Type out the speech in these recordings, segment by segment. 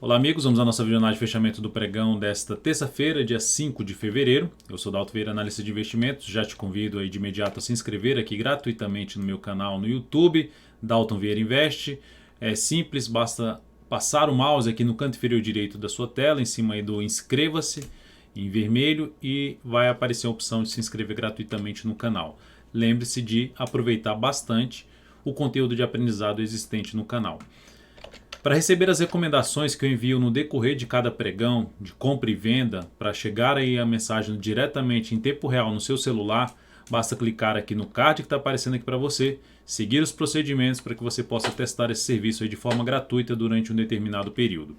Olá amigos, vamos à nossa videoanálise de fechamento do pregão desta terça-feira, dia 5 de fevereiro. Eu sou Dalton Vieira, analista de investimentos. Já te convido aí de imediato a se inscrever aqui gratuitamente no meu canal no YouTube, Dalton Vieira Investe. É simples, basta passar o mouse aqui no canto inferior direito da sua tela, em cima aí do inscreva-se, em vermelho, e vai aparecer a opção de se inscrever gratuitamente no canal. Lembre-se de aproveitar bastante o conteúdo de aprendizado existente no canal. Para receber as recomendações que eu envio no decorrer de cada pregão, de compra e venda, para chegar aí a mensagem diretamente em tempo real no seu celular, basta clicar aqui no card que está aparecendo aqui para você, seguir os procedimentos para que você possa testar esse serviço aí de forma gratuita durante um determinado período.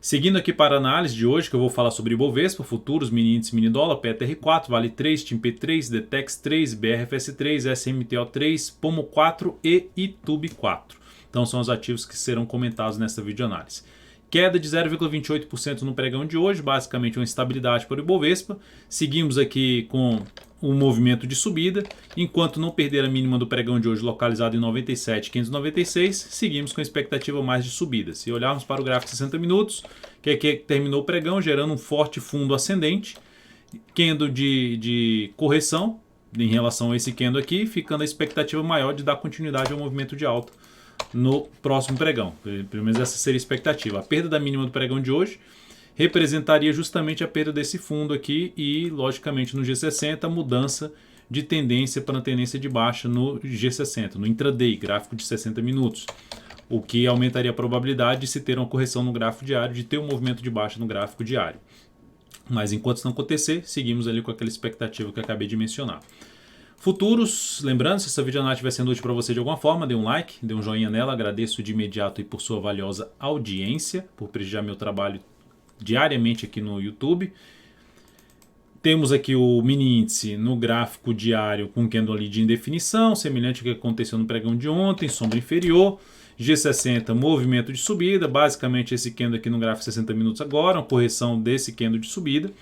Seguindo aqui para a análise de hoje, que eu vou falar sobre Ibovespa, futuros, mini índice, mini dólar, PTR4, Vale 3, TIM-P3, DTEX 3, BRFS3, SMTO3, Pomo 4 e Itube 4. Então são os ativos que serão comentados nesta videoanálise. Queda de 0,28% no pregão de hoje, basicamente uma estabilidade para o Ibovespa. Seguimos aqui com um movimento de subida, enquanto não perder a mínima do pregão de hoje localizado em 97,596, seguimos com a expectativa mais de subida. Se olharmos para o gráfico de 60 minutos, que é que terminou o pregão gerando um forte fundo ascendente, candle de correção em relação a esse candle aqui, ficando a expectativa maior de dar continuidade ao movimento de alta no próximo pregão. Pelo menos essa seria a expectativa. A perda da mínima do pregão de hoje representaria justamente a perda desse fundo aqui e, logicamente, no G60, a mudança de tendência para a tendência de baixa no G60, no intraday, gráfico de 60 minutos. O que aumentaria a probabilidade de se ter uma correção no gráfico diário, de ter um movimento de baixa no gráfico diário. Mas enquanto isso não acontecer, seguimos ali com aquela expectativa que eu acabei de mencionar. Futuros, lembrando, se essa videoanálise estiver sendo útil para você de alguma forma, dê um like, dê um joinha nela, agradeço de imediato e por sua valiosa audiência, por prestigiar meu trabalho diariamente aqui no YouTube. Temos aqui o mini índice no gráfico diário com candle ali de indefinição, semelhante ao que aconteceu no pregão de ontem, sombra inferior. G60, movimento de subida, basicamente esse candle aqui no gráfico 60 minutos agora, uma correção desse candle de subida.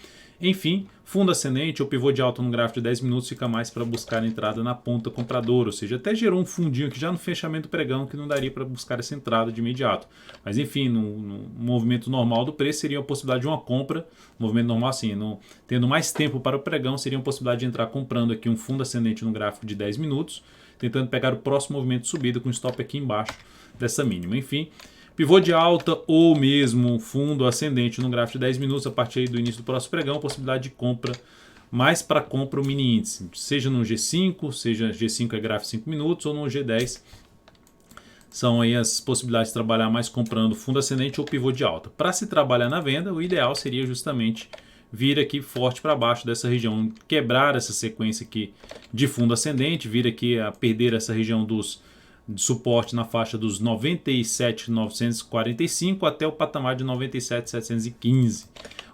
Enfim, fundo ascendente ou pivô de alta no gráfico de 10 minutos fica mais para buscar a entrada na ponta compradora, ou seja, até gerou um fundinho aqui já no fechamento do pregão que não daria para buscar essa entrada de imediato. Mas enfim, no movimento normal do preço seria a possibilidade de uma compra, movimento normal assim, tendo mais tempo para o pregão, seria uma possibilidade de entrar comprando aqui um fundo ascendente no gráfico de 10 minutos, tentando pegar o próximo movimento de subida com stop aqui embaixo dessa mínima. Enfim, pivô de alta ou mesmo fundo ascendente no gráfico de 10 minutos a partir do início do próximo pregão, possibilidade de compra, mais para compra o mini índice, seja no G5, seja G5 é gráfico 5 minutos ou no G10. São aí as possibilidades de trabalhar mais comprando fundo ascendente ou pivô de alta. Para se trabalhar na venda, o ideal seria justamente vir aqui forte para baixo dessa região, quebrar essa sequência aqui de fundo ascendente, vir aqui a perder essa região de suporte na faixa dos 97.945 até o patamar de 97.715.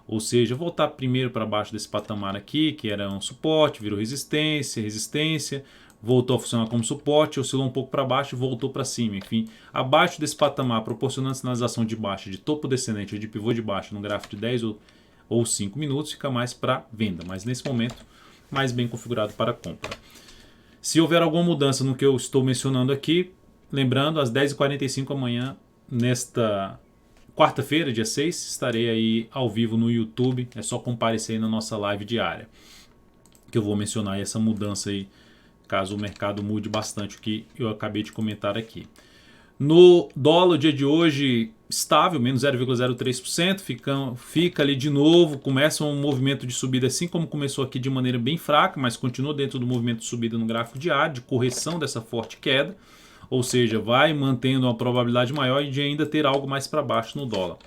Ou seja, voltar primeiro para baixo desse patamar aqui, que era um suporte, virou resistência, voltou a funcionar como suporte, oscilou um pouco para baixo e voltou para cima. Enfim, abaixo desse patamar, proporcionando sinalização de baixa, de topo descendente ou de pivô de baixa no gráfico de 10 ou 5 minutos, fica mais para venda, mas nesse momento mais bem configurado para compra. Se houver alguma mudança no que eu estou mencionando aqui, lembrando, às 10h45 amanhã, nesta quarta-feira, dia 6, estarei aí ao vivo no YouTube. É só comparecer aí na nossa live diária, que eu vou mencionar aí essa mudança aí, caso o mercado mude bastante o que eu acabei de comentar aqui. No dólar, o dia de hoje, estável, menos 0,03%, fica ali de novo, começa um movimento de subida assim como começou aqui de maneira bem fraca, mas continua dentro do movimento de subida no gráfico diário, de correção dessa forte queda, ou seja, vai mantendo uma probabilidade maior de ainda ter algo mais para baixo no dólar.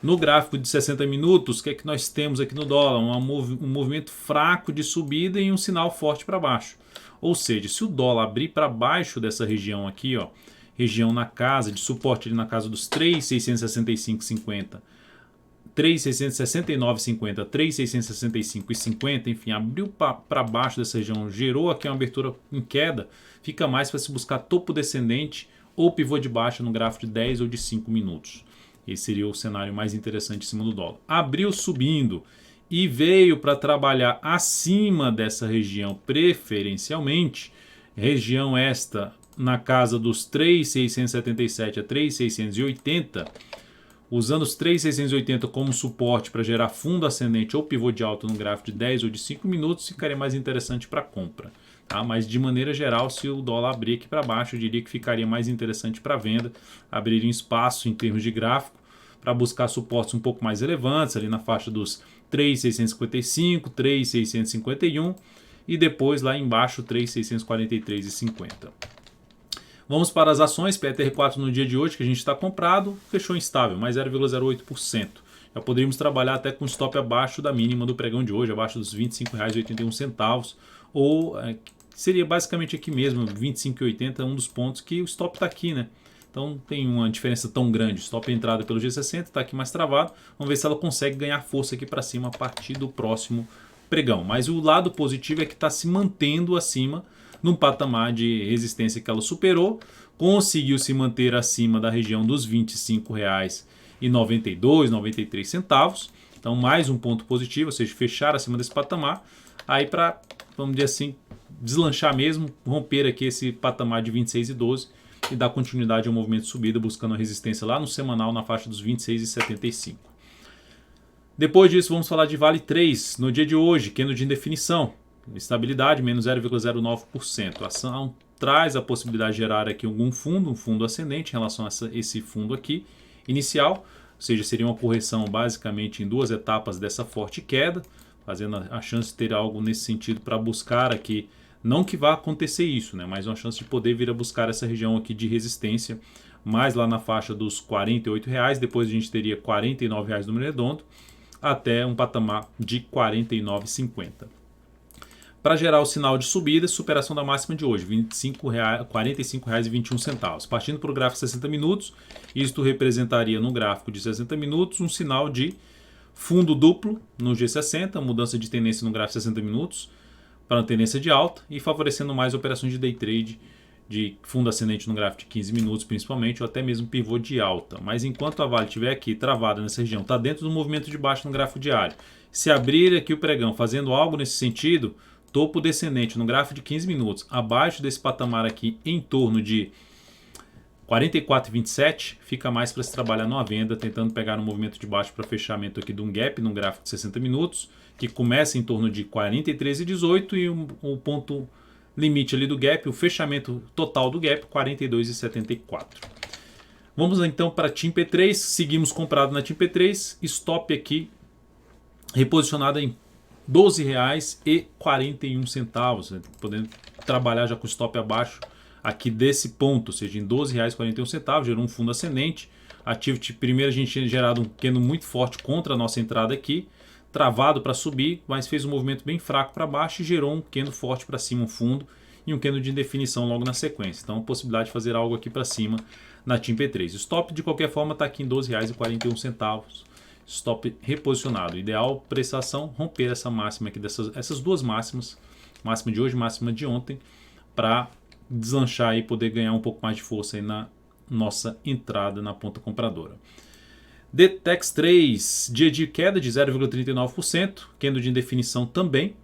No gráfico de 60 minutos, o que é que nós temos aqui no dólar? Um movimento fraco de subida e um sinal forte para baixo. Ou seja, se o dólar abrir para baixo dessa região aqui, ó, região na casa de suporte ali na casa dos 3.665,50, 3.669,50, 3.665,50, enfim, abriu para baixo dessa região, gerou aqui uma abertura em queda, fica mais para se buscar topo descendente ou pivô de baixa no gráfico de 10 ou de 5 minutos. Esse seria o cenário mais interessante em cima do dólar. Abriu subindo e veio para trabalhar acima dessa região preferencialmente, região esta na casa dos 3.677 a 3.680, usando os 3.680 como suporte para gerar fundo ascendente ou pivô de alta no gráfico de 10 ou de 5 minutos, ficaria mais interessante para compra. Tá? Mas de maneira geral, se o dólar abrir aqui para baixo, eu diria que ficaria mais interessante para venda, abriria espaço em termos de gráfico para buscar suportes um pouco mais relevantes, ali na faixa dos 3.655, 3.651 e depois lá embaixo 3.643,50. Vamos para as ações, PTR4 no dia de hoje, que a gente está comprado, fechou instável, mais 0,08%. Já poderíamos trabalhar até com stop abaixo da mínima do pregão de hoje, abaixo dos R$ 25,81, ou seria basicamente aqui mesmo, R$ 25,80, um dos pontos que o stop está aqui, né? Então tem uma diferença tão grande. Stop entrada pelo G60, está aqui mais travado. Vamos ver se ela consegue ganhar força aqui para cima a partir do próximo pregão. Mas o lado positivo é que está se mantendo acima num patamar de resistência que ela superou, conseguiu se manter acima da região dos R$ 25,92, 93 centavos. Então mais um ponto positivo, ou seja, fechar acima desse patamar. Aí para, vamos dizer assim, deslanchar mesmo, romper aqui esse patamar de 26,12 e dar continuidade ao movimento de subida, buscando a resistência lá no semanal na faixa dos 26,75. Depois disso, vamos falar de Vale 3 no dia de hoje, candle de indefinição, estabilidade menos 0,09%. A ação traz a possibilidade de gerar aqui um fundo ascendente em relação a esse fundo aqui inicial, ou seja, seria uma correção basicamente em duas etapas dessa forte queda, fazendo a chance de ter algo nesse sentido para buscar aqui. Não que vá acontecer isso, né? Mas uma chance de poder vir a buscar essa região aqui de resistência, mais lá na faixa dos R$ 48,00, depois a gente teria R$ 49,00 número redondo, até um patamar de R$ 49,50. Para gerar o sinal de subida, superação da máxima de hoje, R$ 45,21. Partindo para o gráfico de 60 minutos, isto representaria no gráfico de 60 minutos um sinal de fundo duplo no G60, mudança de tendência no gráfico de 60 minutos, para a tendência de alta e favorecendo mais operações de day trade de fundo ascendente no gráfico de 15 minutos principalmente, ou até mesmo pivô de alta. Mas enquanto a Vale estiver aqui travada nessa região, está dentro do movimento de baixo no gráfico diário. Se abrir aqui o pregão fazendo algo nesse sentido, topo descendente no gráfico de 15 minutos, abaixo desse patamar aqui em torno de 44,27, fica mais para se trabalhar numa venda, tentando pegar um movimento de baixo para fechamento aqui de um gap no gráfico de 60 minutos, que começa em torno de 43,18 e o ponto limite ali do gap, o fechamento total do gap, 42,74. Vamos então para a TIM P3, seguimos comprado na TIM P3, stop aqui reposicionado em R$ 12,41, podendo trabalhar já com stop abaixo aqui desse ponto, ou seja, em R$ 12,41, gerou um fundo ascendente. Ativo, primeiro a gente tinha gerado um candle muito forte contra a nossa entrada aqui, travado para subir, mas fez um movimento bem fraco para baixo e gerou um candle forte para cima, um fundo, e um candle de indefinição logo na sequência. Então, a possibilidade de fazer algo aqui para cima na TIM P3. O stop, de qualquer forma, está aqui em R$ 12,41. Stop reposicionado. Ideal prestação, romper essa máxima aqui, essas duas máximas, máxima de hoje e máxima de ontem, para deslanchar e poder ganhar um pouco mais de força aí na nossa entrada na ponta compradora. DTEX 3, dia de queda de 0,39%, candle de indefinição também,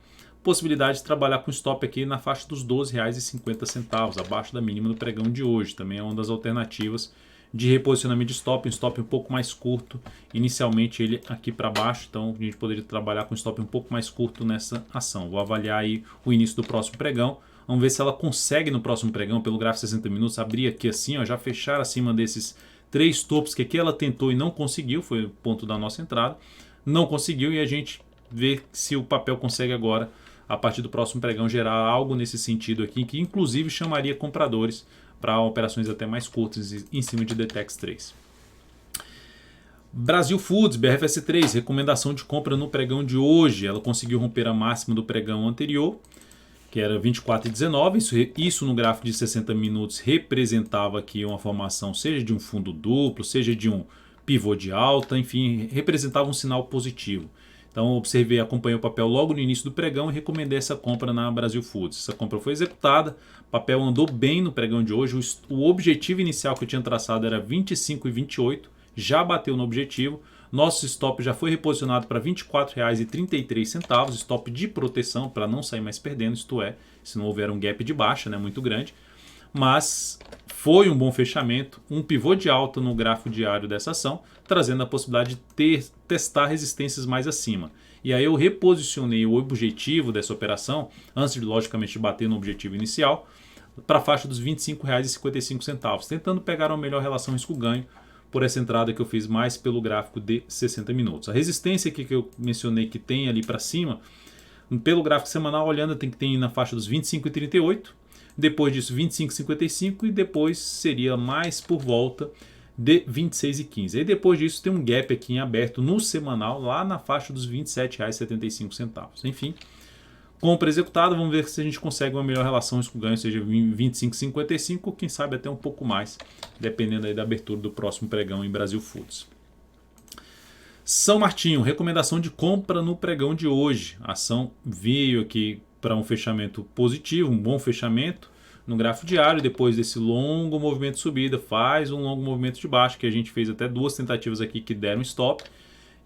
possibilidade de trabalhar com stop aqui na faixa dos R$ 12,50, abaixo da mínima do pregão de hoje, também é uma das alternativas de reposicionamento de stop, um stop um pouco mais curto, inicialmente ele aqui para baixo, então a gente poderia trabalhar com stop um pouco mais curto nessa ação. Vou avaliar aí o início do próximo pregão, vamos ver se ela consegue no próximo pregão, pelo gráfico 60 minutos, abrir aqui assim, ó, já fechar acima desses três topos que aqui ela tentou e não conseguiu, foi o ponto da nossa entrada, não conseguiu, e a gente vê se o papel consegue agora, a partir do próximo pregão, gerar algo nesse sentido aqui, que inclusive chamaria compradores para operações até mais curtas em cima de DTEX 3. Brasil Foods, BRFS3, recomendação de compra no pregão de hoje, ela conseguiu romper a máxima do pregão anterior, que era 24,19, isso no gráfico de 60 minutos representava aqui uma formação, seja de um fundo duplo, seja de um pivô de alta, enfim, representava um sinal positivo. Então observei, acompanhei o papel logo no início do pregão e recomendei essa compra na Brasil Foods. Essa compra foi executada, o papel andou bem no pregão de hoje, o objetivo inicial que eu tinha traçado era 25,28, já bateu no objetivo. Nosso stop já foi reposicionado para R$ 24,33, stop de proteção para não sair mais perdendo, isto é, se não houver um gap de baixa, né, muito grande. Mas Foi um bom fechamento, um pivô de alta no gráfico diário dessa ação, trazendo a possibilidade de testar resistências mais acima. E aí eu reposicionei o objetivo dessa operação, antes de logicamente bater no objetivo inicial, para a faixa dos R$ 25,55, tentando pegar uma melhor relação risco-ganho por essa entrada que eu fiz mais pelo gráfico de 60 minutos. A resistência aqui que eu mencionei que tem ali para cima, pelo gráfico semanal, olhando, tem que ter na faixa dos 25,38, depois disso 25,55 e depois seria mais por volta de 26,15. E depois disso tem um gap aqui em aberto no semanal, lá na faixa dos R$ 27,75. Enfim, compra executada, vamos ver se a gente consegue uma melhor relação risco-ganho, seja 25,55 ou quem sabe até um pouco mais, dependendo aí da abertura do próximo pregão em Brasil Foods. São Martinho, recomendação de compra no pregão de hoje. A ação veio aqui para um fechamento positivo, um bom fechamento no gráfico diário, depois desse longo movimento de subida, faz um longo movimento de baixa, que a gente fez até duas tentativas aqui que deram stop,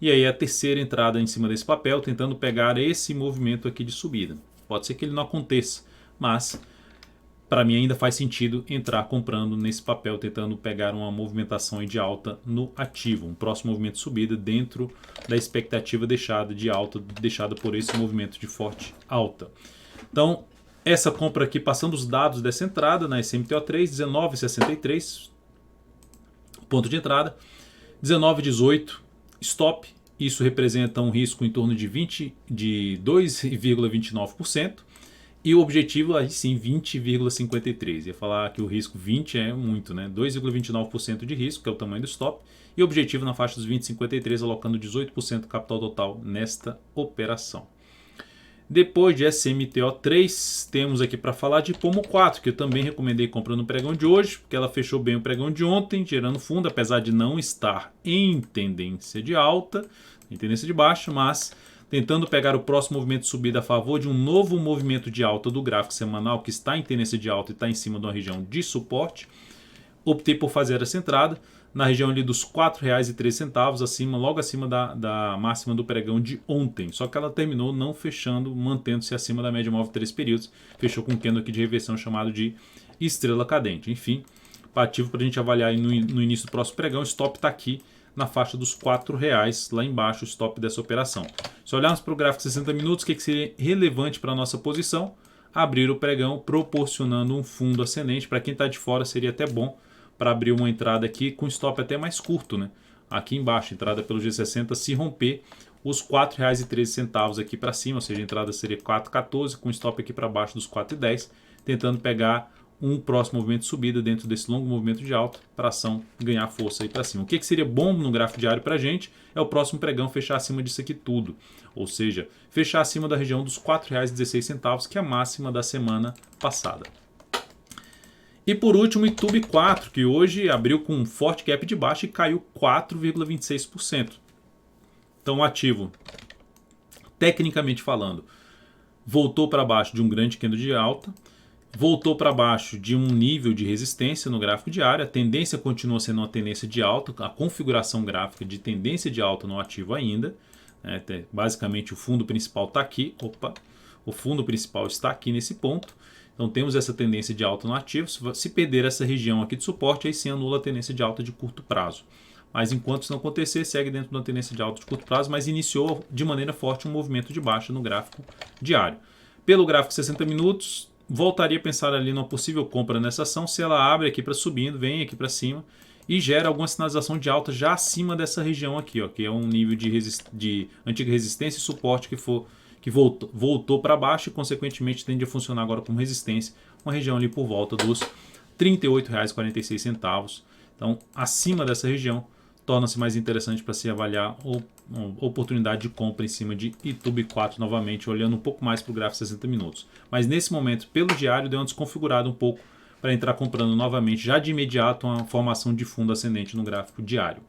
e aí a terceira entrada em cima desse papel, tentando pegar esse movimento aqui de subida. Pode ser que ele não aconteça, mas para mim ainda faz sentido entrar comprando nesse papel, tentando pegar uma movimentação de alta no ativo, um próximo movimento de subida dentro da expectativa deixada de alta, deixada por esse movimento de forte alta. Então, essa compra aqui, passando os dados dessa entrada na SMTO3, 19,63, ponto de entrada, 19,18, stop, isso representa um risco em torno de 2,29%, e o objetivo aí sim 20,53. Ia falar que o risco 20 é muito, né? 2,29% de risco, que é o tamanho do stop, e o objetivo na faixa dos 20,53, alocando 18% do capital total nesta operação. Depois de SMTO3, temos aqui para falar de Pomo 4, que eu também recomendei compra no pregão de hoje, porque ela fechou bem o pregão de ontem, gerando fundo, apesar de não estar em tendência de alta, em tendência de baixa, mas tentando pegar o próximo movimento de subida a favor de um novo movimento de alta do gráfico semanal, que está em tendência de alta e está em cima de uma região de suporte. Optei por fazer essa entrada na região ali dos R$ 4,03, acima, logo acima da máxima do pregão de ontem. Só que ela terminou não fechando, mantendo-se acima da média móvel de 3 períodos. Fechou com um candle aqui de reversão chamado de estrela cadente. Enfim, ativo para a gente avaliar aí no início do próximo pregão. O stop está aqui na faixa dos R$ 4,00, lá embaixo o stop dessa operação. Se olharmos para o gráfico de 60 minutos, o que seria relevante para a nossa posição? Abrir o pregão proporcionando um fundo ascendente. Para quem está de fora seria até bom para abrir uma entrada aqui com stop até mais curto, né? Aqui embaixo, entrada pelo G60, se romper os R$ 4,13 aqui para cima, ou seja, a entrada seria 4,14 com stop aqui para baixo dos 4,10, tentando pegar um próximo movimento de subida dentro desse longo movimento de alta para a ação ganhar força aí para cima. O que seria bom no gráfico diário para a gente é o próximo pregão fechar acima disso aqui tudo, ou seja, fechar acima da região dos R$ 4,16, que é a máxima da semana passada. E por último, o YouTube 4, que hoje abriu com um forte gap de baixa e caiu 4,26%. Então o ativo, tecnicamente falando, voltou para baixo de um grande candle de alta, voltou para baixo de um nível de resistência no gráfico diário, a tendência continua sendo uma tendência de alta, a configuração gráfica de tendência de alta no ativo ainda, né? Basicamente o fundo principal está aqui, o fundo principal está aqui nesse ponto. Então temos essa tendência de alta no ativo. Se perder essa região aqui de suporte, aí sim anula a tendência de alta de curto prazo. Mas enquanto isso não acontecer, segue dentro de uma tendência de alta de curto prazo, mas iniciou de maneira forte um movimento de baixa no gráfico diário. Pelo gráfico 60 minutos, voltaria a pensar ali numa possível compra nessa ação, se ela abre aqui para subindo, vem aqui para cima e gera alguma sinalização de alta já acima dessa região aqui, ó, que é um nível de antiga resistência e suporte que voltou para baixo e consequentemente tende a funcionar agora como resistência, uma região ali por volta dos R$ 38,46. Então, acima dessa região, torna-se mais interessante para se avaliar a oportunidade de compra em cima de YouTube 4 novamente, olhando um pouco mais para o gráfico 60 minutos. Mas nesse momento, pelo diário, deu uma desconfigurada um pouco para entrar comprando novamente, já de imediato, uma formação de fundo ascendente no gráfico diário.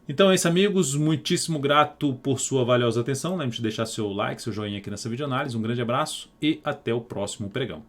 Então é isso, amigos, muitíssimo grato por sua valiosa atenção. Lembre-se de deixar seu like, seu joinha aqui nessa videoanálise. Um grande abraço e até o próximo pregão.